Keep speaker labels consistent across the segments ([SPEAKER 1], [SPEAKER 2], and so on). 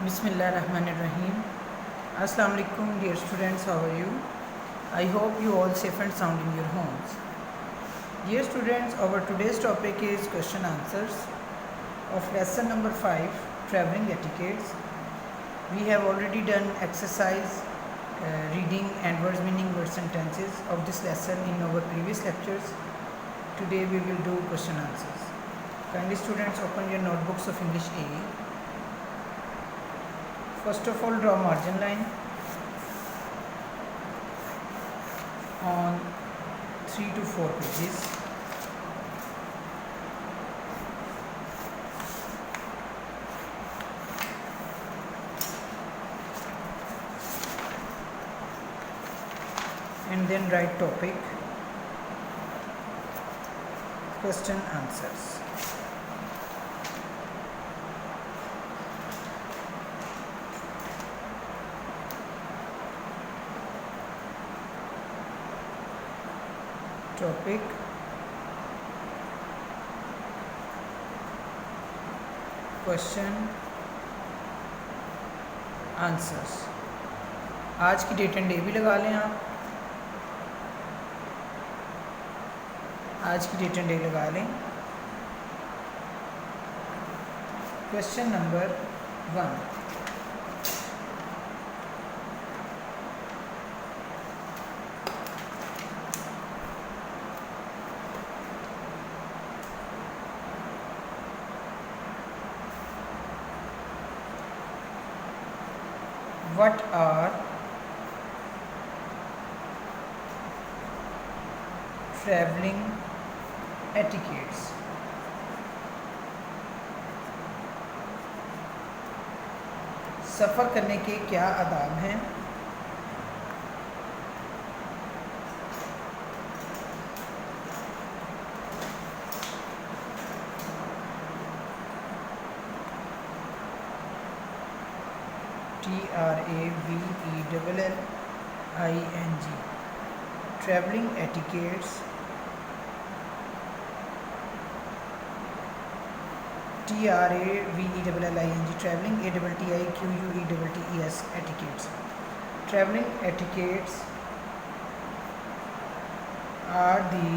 [SPEAKER 1] Bismillahirrahmanirrahim. Assalamu alaikum dear students, how are you? I hope you all safe and sound in your homes. Dear students, our today's topic is question answers of lesson number 5, traveling etiquettes. We have already done exercise reading and words meaning word sentences of this lesson in our previous lectures. Today we will do question answers. Kindly students, open your notebooks of English A. First of all, draw margin line on 3 to 4 pages. And then write topic, question answers. Topic, question, answers. आज की date and day भी लगा लें आप. आज की date and day लगा लें. Question number 1. What are traveling etiquettes? सफ़र करने के क्या आदाब हैं? TRAVELLING. Traveling etiquettes. TRAVELLING. Traveling ATTIQUETTES. Etiquettes. Traveling etiquettes are the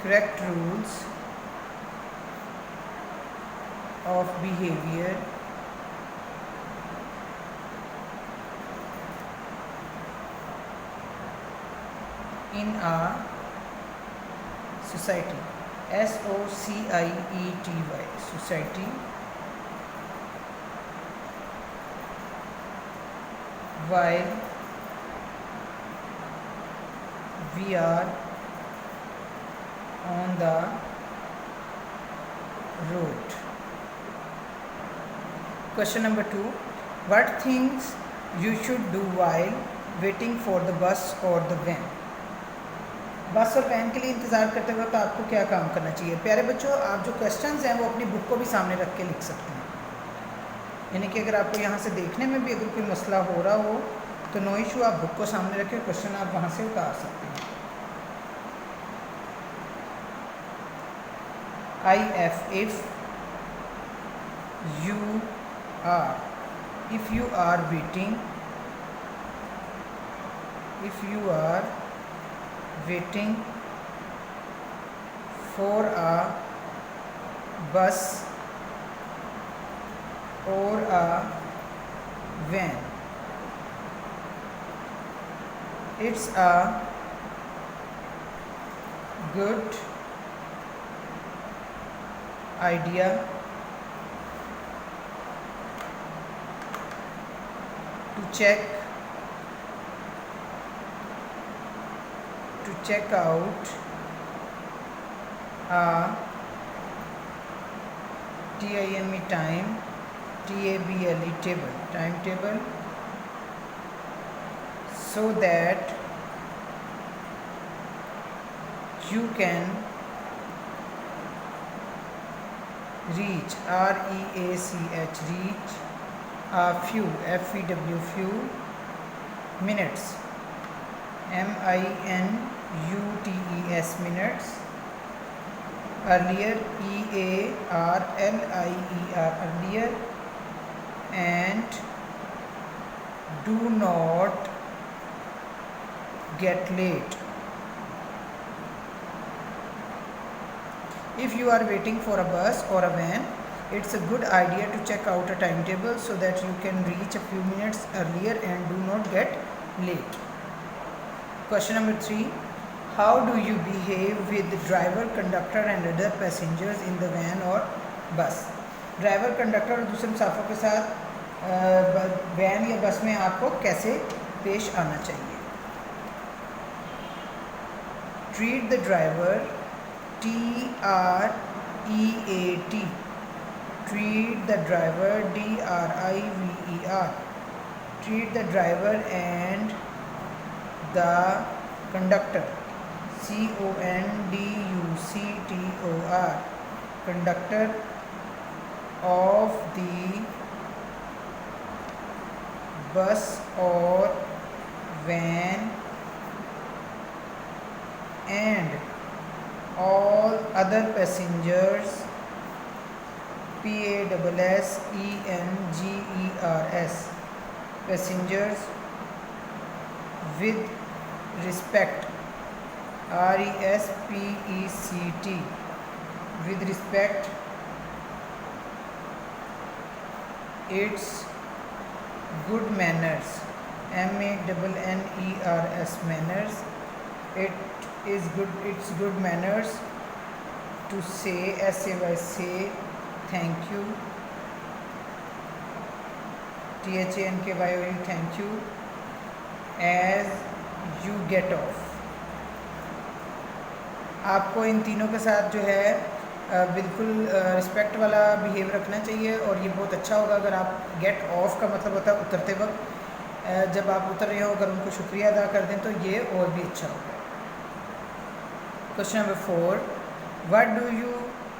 [SPEAKER 1] correct rules of behavior in a society. SOCIETY. Society. While we are on the road. Question number 2. What things you should do while waiting for the bus or the van? बस और van के लिए इंतज़ार करते वक्त आपको क्या काम करना चाहिए? प्यारे बच्चों, आप जो क्वेश्चंस हैं वो अपनी बुक को भी सामने रख के लिख सकते हैं. यानी कि अगर आपको यहाँ से देखने में भी अगर कोई मसला हो रहा हो तो नो इशू, आप बुक को सामने रखें, क्वेश्चन आप वहाँ से उतार सकते हैं. IF. If you are waiting for a bus or a van, it's a good idea to check out a timetable so that you can reach a few minutes minutes earlier, earlier, earlier, and do not get late. If you are waiting for a bus or a van, it's a good idea to check out a timetable so that you can reach a few minutes earlier and do not get late. Question number 3. How do you behave with the driver, conductor and other passengers in the van or bus? Driver, conductor और दूसरे मुसाफिरों के साथ van या बस में आपको कैसे पेश आना चाहिए? Treat the driver, TREAT. Treat the driver, DRIVER. Treat the driver and the conductor, CONDUCTOR. Conductor of the bus or van and all other passengers, PASSENGERS, passengers with respect, RESPECT, with respect. It's good manners, MANNERS, manners. It's good manners to say, say thank you, THANKYOU, thank you, as you get off. आपको इन तीनों के साथ जो है बिल्कुल respect वाला behave रखना चाहिए और ये बहुत अच्छा होगा अगर आप गेट ऑफ का मतलब होता है उतरते वक्त, जब आप उतर रहे हो अगर उनको शुक्रिया अदा कर दें तो ये और भी अच्छा होगा. Question number 4. What do you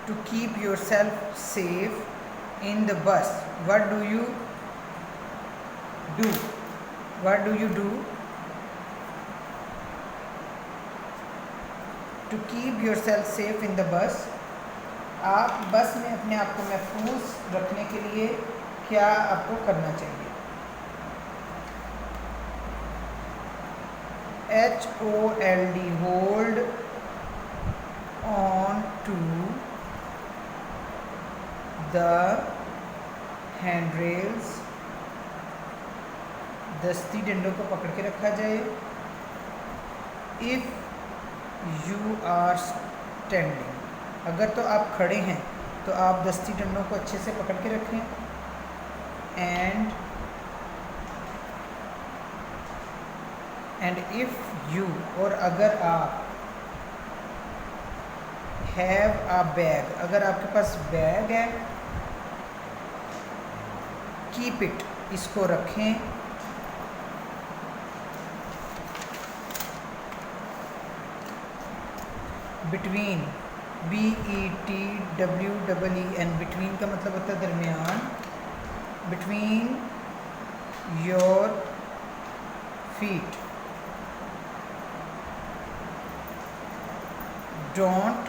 [SPEAKER 1] to keep yourself safe in the bus? What do you do? What do you do to keep yourself safe in the bus? आप बस में अपने आप को महफूज रखने के लिए क्या आपको करना चाहिए? HOLD, hold on to the handrails. दस्ती डंडों को पकड़ के रखा जाए. If you are standing, अगर तो आप खड़े हैं तो आप दस्ती डंडों को अच्छे से पकड़ के रखें. एंड इफ़ यू, और अगर आप हैव अ बैग, अगर आपके पास बैग है, कीप इट, इसको रखें. बिटवीन, BETWEEN, बिटवीन का मतलब होता है दरमियान. Between your feet. Don't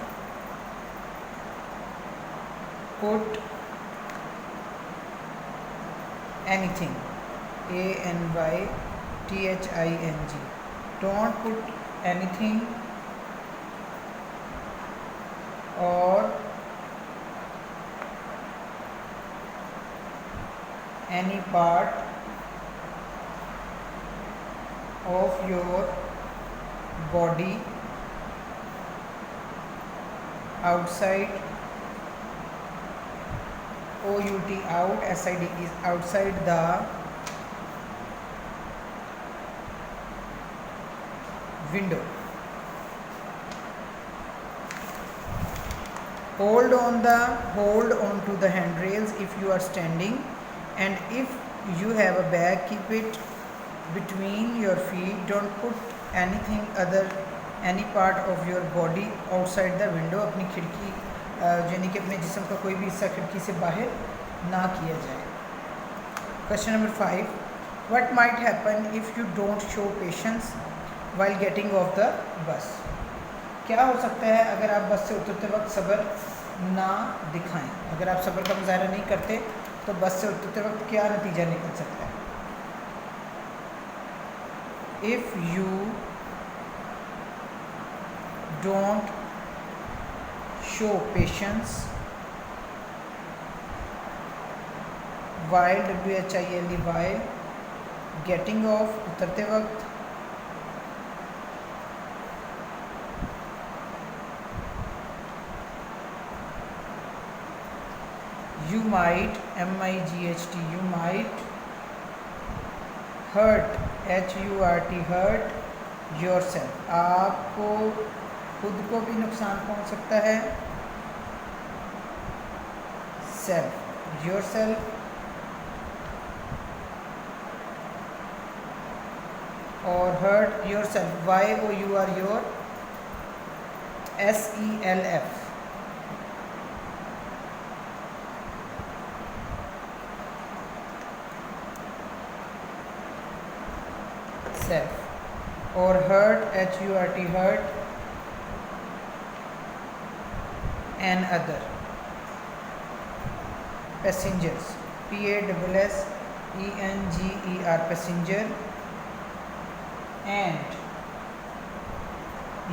[SPEAKER 1] put anything, ANYTHING, don't put anything or any part of your body outside, OUT, out, SID is outside the window. Hold on to the handrails if you are standing, and if you have a bag, keep it between your feet. Don't put any part of your body outside the window. अपनी खिड़की यानी कि अपने जिस्म का कोई भी हिस्सा खिड़की से बाहर ना किया जाए. Question number 5. What might happen if you don't show patience while getting off the bus? क्या हो सकता है अगर आप बस से उतरते वक्त सब्र ना दिखाएं? अगर आप सब्र का मुजाहरा नहीं करते तो बस से उतरते वक्त क्या नतीजा निकल सकता है? If you don't show patience while WHILE while getting off उतरते वक्त, you might MIGHT you might hurt HURT hurt yourself, आपको खुद को भी नुकसान पहुंच सकता है। सेल्फ योरसेल्फ और hurt yourself YOUR your SELF self और hurt HURT hurt another passengers PASSENGER passenger and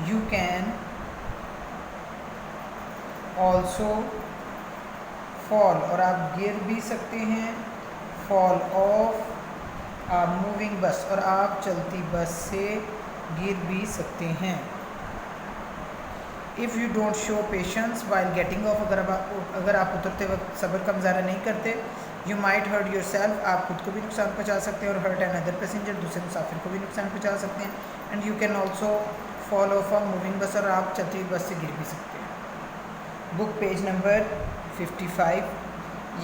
[SPEAKER 1] you can also fall और आप गिर भी सकते हैं, fall off a moving bus और आप चलती बस से गिर भी सकते हैं। If you don't show patience while getting off अगर आप उतरते वक्त सब्र का मुजाहरा नहीं करते, you might hurt yourself आप खुद को भी नुकसान पहुंचा सकते हैं और हर्ट एन अदर पैसेंजर दूसरे मुसाफिर को भी नुकसान पहुंचा सकते हैं। And you can also fall of a moving बस और आप चलती हुई बस से गिर भी सकते हैं। बुक पेज नंबर 55,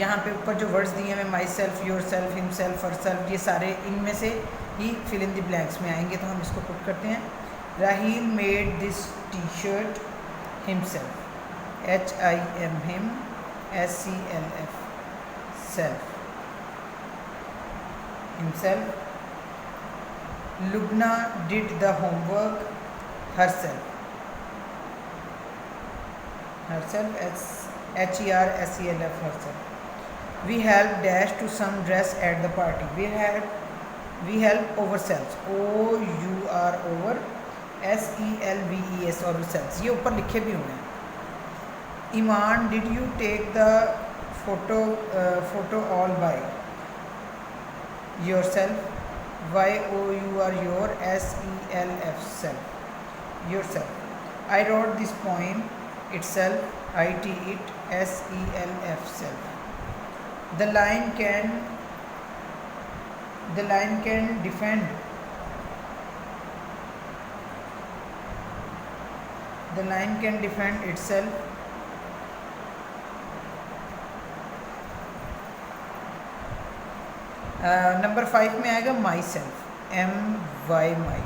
[SPEAKER 1] यहाँ पे ऊपर जो वर्ड्स दिए हैं myself, yourself, himself, herself, ये सारे इनमें से ही फिल इन द ब्लैंक्स में आएंगे, तो हम इसको पुट करते हैं। Raheel made this T shirt himself, HIM him, SELF self, himself. Lubna did the homework herself, HERSELF herself. We helped dash to some dress at the party, we help ourselves, OUR over SELVES our selves, ये ऊपर लिखे भी हुए हैं। Iman did you take the photo all by yourself, YOUR your SELF self, yourself. I wrote this poem itself, IT it, SELF self. The line can defend, the line can defend itself, number 5 में आएगा my self, MY माई।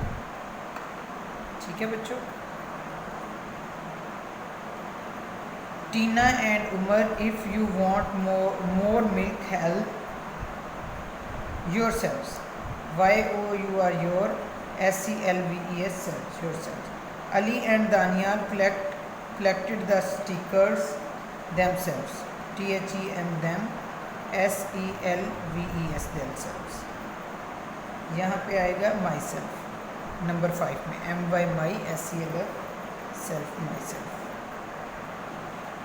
[SPEAKER 1] ठीक है बच्चों। Tina and Umar, if you want more milk help yourself, YOUR your SELVES self, yourself. Ali and Daniel collected the stickers themselves, THEM them, SELVES themselves। यहाँ पे आएगा my self number 5 में, MY my, SELF self, my self.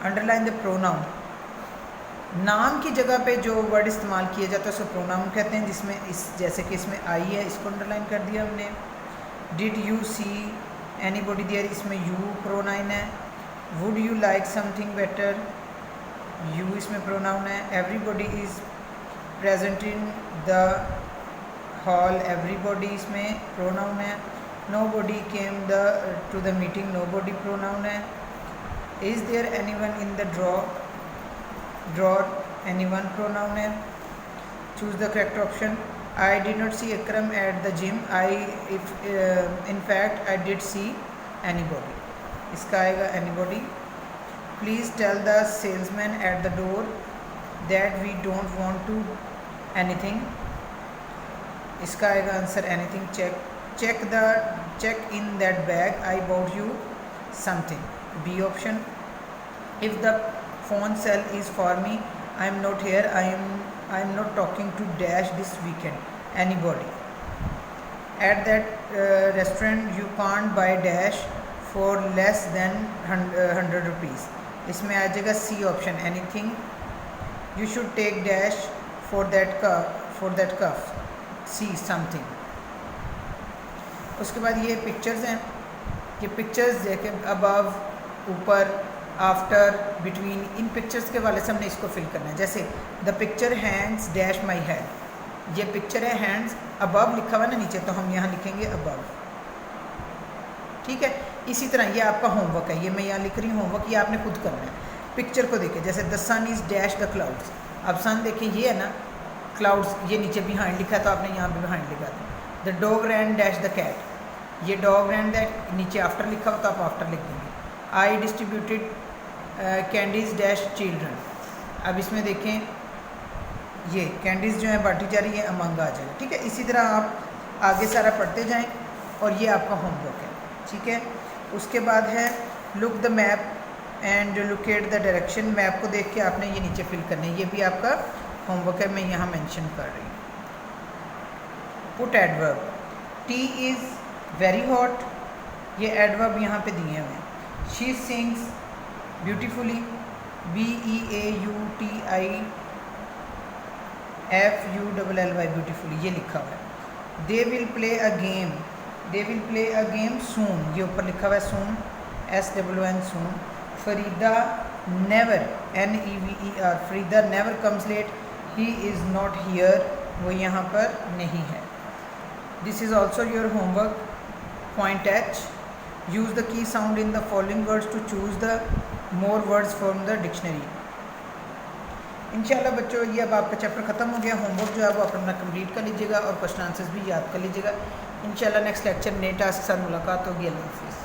[SPEAKER 1] Underline the pronoun, नाम की जगह पे जो word इस्तेमाल किया जाता है उसको प्रोनाउन कहते हैं, जिसमें जैसे कि इसमें आई है, इसको अंडरलाइन कर दिया हमने। Did you see anybody there, इसमें यू प्रोनाउन है। Would you like something better, you इसमें प्रोनाउन है। Everybody is present in the hall, everybody इसमें प्रोनाउन है। Nobody came to the meeting, nobody pronoun है। Is there anyone in the drawer, anyone pronoun है। Choose the correct option. I did not see Akram at the gym, in fact I did see anybody, इसका आएगा anybody। Please tell the salesman at the door that we don't want to anything, इसका आएगा answer anything। check in that bag I bought you something. B option, if the phone cell is for me, I am not here, I am not talking to dash this weekend, anybody. At that restaurant you can't buy dash for less than 100 rupees. इसमें आ जाएगा C option, anything. You should take dash for that cuff. C something. उसके बाद ये pictures हैं, ये pictures देखें, above, ऊपर, after, between, इन pictures के वाले से हमने इसको फिल करना है. जैसे the picture hands dash my head, ये पिक्चर है हैंड्स, अबव लिखा हुआ ना नीचे, तो हम यहाँ लिखेंगे अबव. ठीक है. इसी तरह ये आपका होमवर्क है, ये मैं यहाँ लिख रही हूँ होमवर्क, ये आपने खुद करना है. पिक्चर को देखें, जैसे the sun is dash the clouds. अब सन देखें, ये है ना क्लाउड्स, ये नीचे बिहाइंड लिखा है, तो आपने यहाँ भी बिहाइंड लिखा था. The dog ran dash the cat, ये डॉग रैन दैट, नीचे आफ्टर लिखा हो तो आप आफ्टर लिख देंगे. I distributed candies dash children. अब इसमें देखें, ये कैंडीज़ जो है बांटी जा रही है, अमंग आ जाएगा. ठीक है. इसी तरह आप आगे सारा पढ़ते जाएं, और ये आपका होमवर्क है. ठीक है. उसके बाद है look the map and locate the direction. Map को देख के आपने ये नीचे फिल करना है, ये भी आपका होमवर्क है, मैं यहाँ मेंशन कर रही हूँ. Put adverb, tea is very hot, ये एडवर्ब यहाँ पे दिए हुए हैं. She sings beautifully, BEAUTIFULLY, beautifully, ये लिखा हुआ है. They will play a game, they will play a game soon, ये ऊपर लिखा हुआ है soon, SOON soon. Farida never, NEVER, Farida never comes late, he is not here, वो यहाँ पर नहीं है. This is also your homework. Point H, use the key sound in the following words to choose the more words from the dictionary. इंशाल्लाह बच्चों, ये अब आपका चैप्टर ख़त्म हो गया. होमवर्क जो है वो अपना कंप्लीट कर लीजिएगा और क्वेश्चन आंसर्स भी याद कर लीजिएगा. इंशाल्लाह नेक्स्ट लेक्चर नए टास्क के साथ मुलाकात होगी. अल्लाह हाफ़िज़.